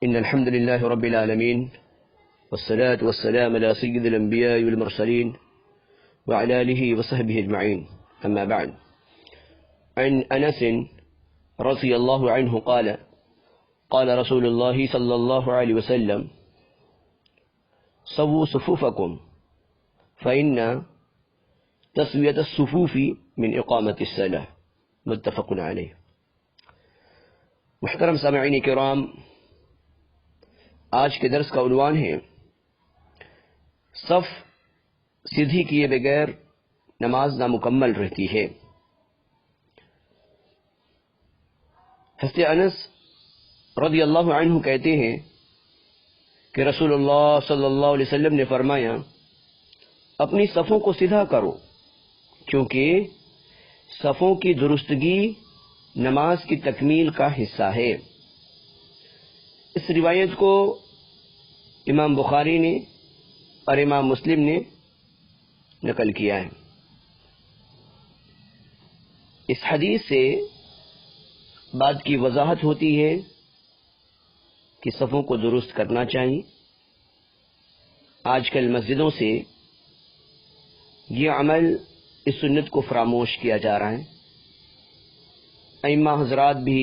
إن الحمد لله رب العالمين والصلاة والسلام على سيد الأنبياء والمرسلين وعلى آله وصحبه أجمعين. أما بعد، عن أنس رضي الله عنه قال قال رسول الله صلى الله عليه وسلم: سووا صفوفكم فإن تسوية الصفوف من إقامة الصلاة. متفق علیہ. محترم سامعین کرام، آج کے درس کا عنوان ہے صف سیدھی کیے بغیر نماز نامکمل رہتی ہے. حضرت انس رضی اللہ عنہ کہتے ہیں کہ رسول اللہ صلی اللہ علیہ وسلم نے فرمایا: اپنی صفوں کو سیدھا کرو، کیونکہ صفوں کی درستگی نماز کی تکمیل کا حصہ ہے. اس روایت کو امام بخاری نے اور امام مسلم نے نقل کیا ہے. اس حدیث سے بات کی وضاحت ہوتی ہے کہ صفوں کو درست کرنا چاہیے. آج کل مسجدوں سے یہ عمل، اس سنت کو فراموش کیا جا رہا ہے. ائمہ حضرات بھی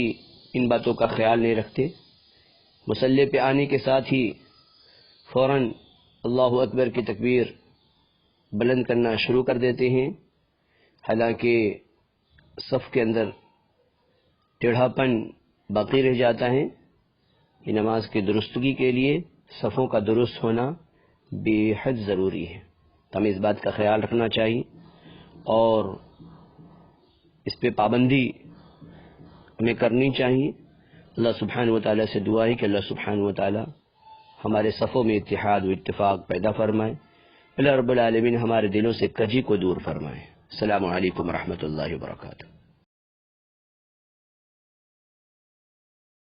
ان باتوں کا خیال نہیں رکھتے. مصلی پہ آنے کے ساتھ ہی فوراً اللہ اکبر کی تکبیر بلند کرنا شروع کر دیتے ہیں، حالانکہ صف کے اندر ٹیڑھا پن باقی رہ جاتا ہے. یہ نماز کی درستگی کے لیے صفوں کا درست ہونا بے حد ضروری ہے. تو ہمیں اس بات کا خیال رکھنا چاہیے اور اس پہ پابندی ہمیں کرنی چاہیے. اللہ سبحانہ و تعالیٰ سے دعا ہے کہ اللہ سبحانہ و تعالیٰ ہمارے صفوں میں اتحاد و اتفاق پیدا فرمائے. اللہ رب العالمین ہمارے دلوں سے کجی کو دور فرمائے. السلام علیکم ورحمۃ اللہ وبرکاتہ.